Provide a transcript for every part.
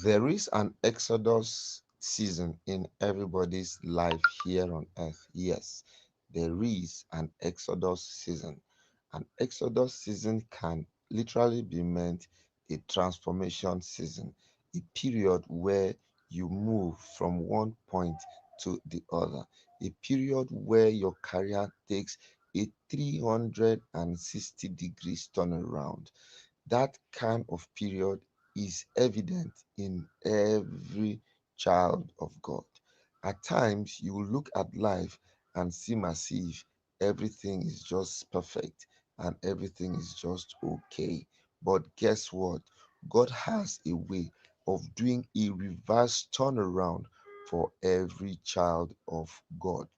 There is an Exodus season in everybody's life here on earth. Yes, there is an Exodus season. An Exodus season can literally be meant a transformation season, a period where you move from one point to the other, a period where your career takes a 360 degrees turnaround. That kind of period is evident in every child of God. At times, you will look at life and seem as if everything is just perfect and everything is just okay. But guess what? God has a way of doing a reverse turnaround for every child of God.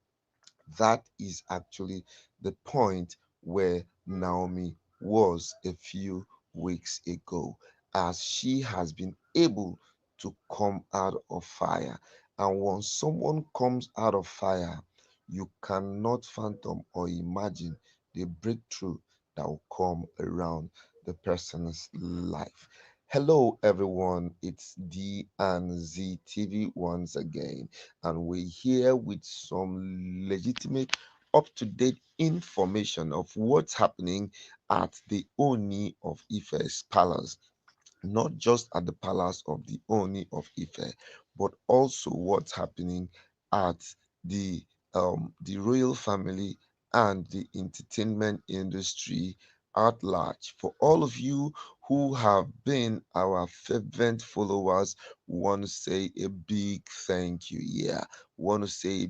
That is actually the point where Naomi was a few weeks ago, as she has been able to come out of fire. And once someone comes out of fire, you cannot fathom or imagine the breakthrough that will come around the person's life. Hello, everyone. It's D and Z TV once again, and we're here with some legitimate, up to date information of what's happening at the Ooni of Ife's palace. Not just at the palace of the Ooni of Ife, but also what's happening at the the royal family and the entertainment industry at large. For all of you who have been our fervent followers, we want to say a big thank you. Yeah, we want to say a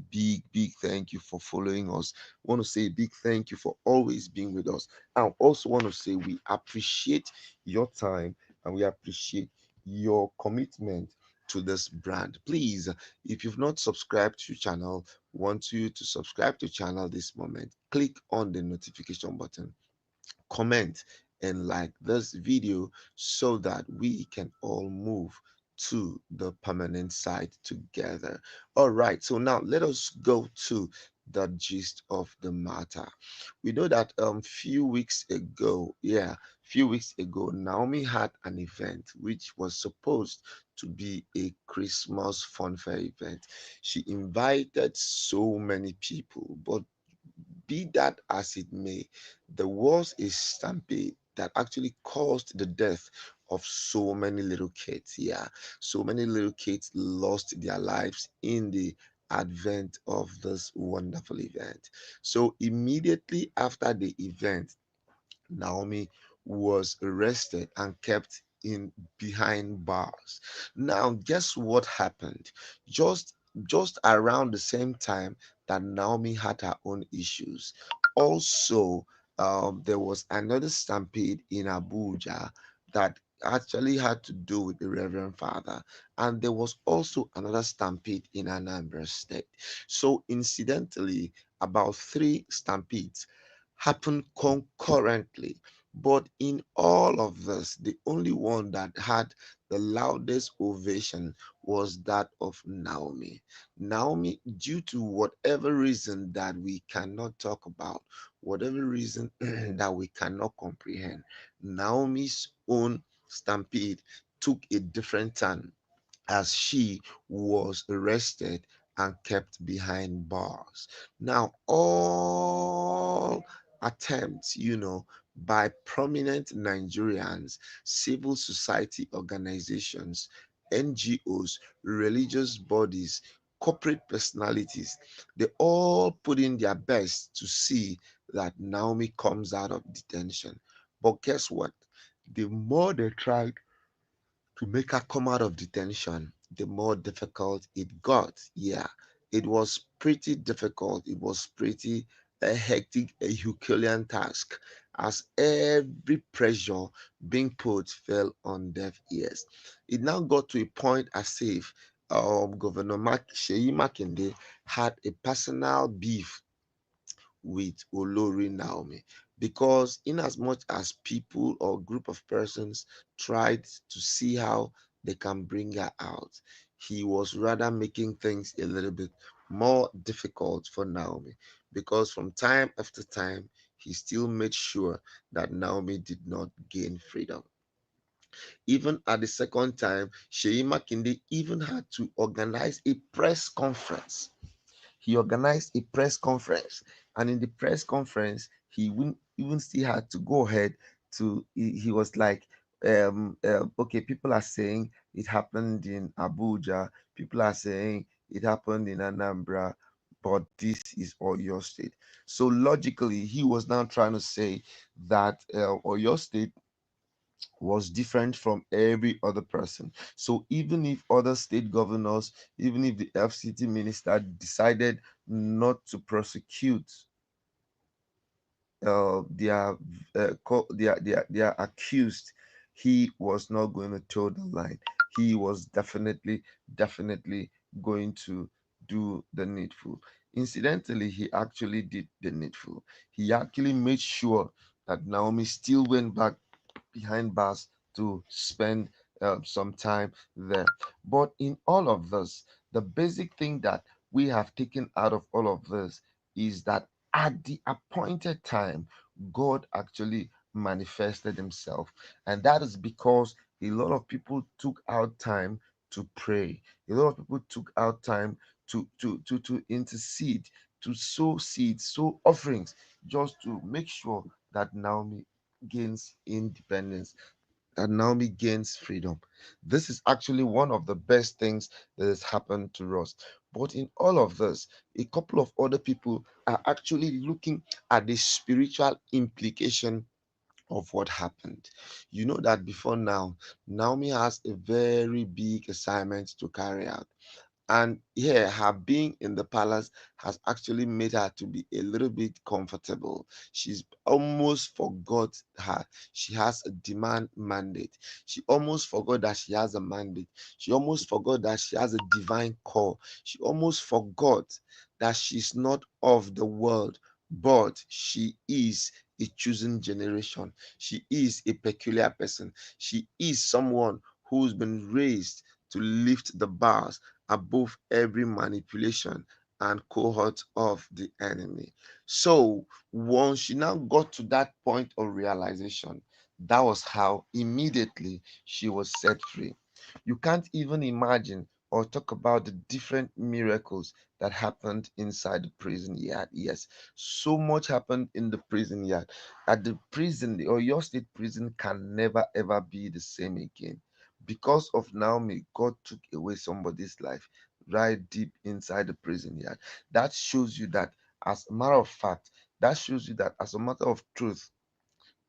big thank you for following us. We want to say a big thank you for always being with us. I also want to say we appreciate your time and we appreciate your commitment to this brand. Please, if you've not subscribed to the channel, want you to subscribe to the channel this moment. Click on the notification button, comment and like this video so that we can all move to the permanent site together. All right, so now let us go to the gist of the matter. We know that few weeks ago, few weeks ago, Naomi had an event which was supposed to be a Christmas funfair event. She invited so many people, but be that as it may, there was a stampede that actually caused the death of so many little kids. Yeah, so many little kids lost their lives in the advent of this wonderful event. So, immediately after the event, Naomi was arrested and kept in behind bars. Now, guess what happened? Just just around the same time that Naomi had her own issues. Also, there was another stampede in Abuja that actually had to do with the Reverend Father, and there was also another stampede in Anambra State. So, incidentally, about three stampedes happened concurrently. But in all of this, the only one that had the loudest ovation was that of Naomi. Naomi, due to whatever reason that we cannot talk about, whatever reason that we cannot comprehend, Naomi's own stampede took a different turn as she was arrested and kept behind bars. Now, all attempts, by prominent Nigerians, civil society organizations, NGOs, religious bodies, corporate personalities, they all put in their best to see that Naomi comes out of detention. But guess what? The more they tried to make her come out of detention, the more difficult it got. Yeah, it was pretty difficult. It was pretty a hectic, a Herculean task, as every pressure being put fell on deaf ears. It now got to a point as if Governor Sheyi Makinde had a personal beef with Olori Naomi, because in as much as people or group of persons tried to see how they can bring her out, he was rather making things a little bit more difficult for Naomi, because from time after time he still made sure that Naomi did not gain freedom. Even at the second time, Sheyi Makinde even had to organize a press conference. He organized a press conference, and in the press conference he even still had to go ahead to he was like, okay, people are saying it happened in Abuja, people are saying it happened in Anambra, but this is Oyo State. So logically he was now trying to say that Oyo State was different from every other person. So even if other state governors, even if the FCT minister decided not to prosecute their, their accused, he was not going to toe the line. He was definitely going to do the needful. Incidentally, he actually did the needful. He actually made sure that Naomi still went back behind bars to spend some time there. But in all of this, the basic thing that we have taken out of all of this is that at the appointed time, God actually manifested himself. And that is because a lot of people took out time to pray. A lot of people took out time to intercede, to sow seeds, sow offerings, just to make sure that Naomi gains independence, that Naomi gains freedom. This is actually one of the best things that has happened to us. But in all of this, a couple of other people are actually looking at the spiritual implication of what happened. You know that before now, Naomi has a very big assignment to carry out. And here, her being in the palace has actually made her to be a little bit comfortable. She's almost forgot her. She has a demand mandate. She almost forgot that she has a mandate. She almost forgot that she has a divine call. She almost forgot that she's not of the world, but she is a chosen generation. She is a peculiar person. She is someone who's been raised to lift the bars above every manipulation and cohort of the enemy. So once she now got to that point of realization, that was how immediately she was set free. You can't even imagine or talk about the different miracles that happened inside the prison yard. Yes, so much happened in the prison yard that the prison or your state prison can never ever be the same again. Because of Naomi, God took away somebody's life right deep inside the prison yard. That shows you that, as a matter of fact, that shows you that, as a matter of truth,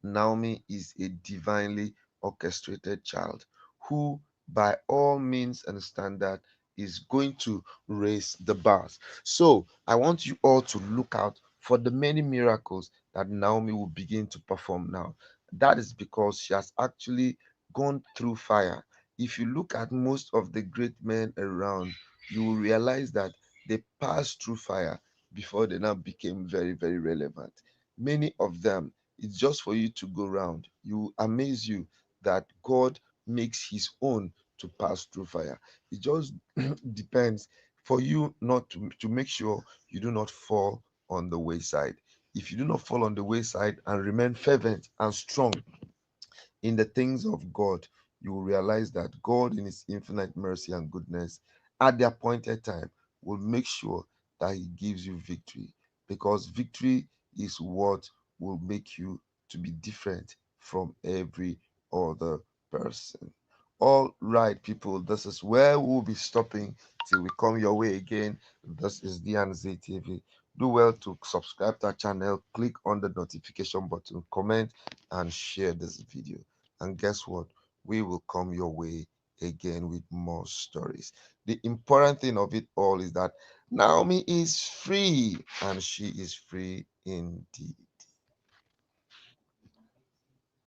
Naomi is a divinely orchestrated child who, by all means and standard, is going to raise the bars. So I want you all to look out for the many miracles that Naomi will begin to perform now. That is because she has actually gone through fire. If you look at most of the great men around, you will realize that they passed through fire before they now became very relevant. Many of them, it's just for you to go round. You amaze you that God makes his own to pass through fire. It just depends for you not to make sure you do not fall on the wayside. If you do not fall on the wayside and remain fervent and strong in the things of God, you will realize that God, in his infinite mercy and goodness, at the appointed time, will make sure that he gives you victory, because victory is what will make you to be different from every other person. All right, people, this is where we'll be stopping till we come your way again. This is DNZ TV. Do well to subscribe to our channel, click on the notification button, comment, and share this video. And guess what? We will come your way again with more stories. The important thing of it all is that Naomi is free, and she is free indeed.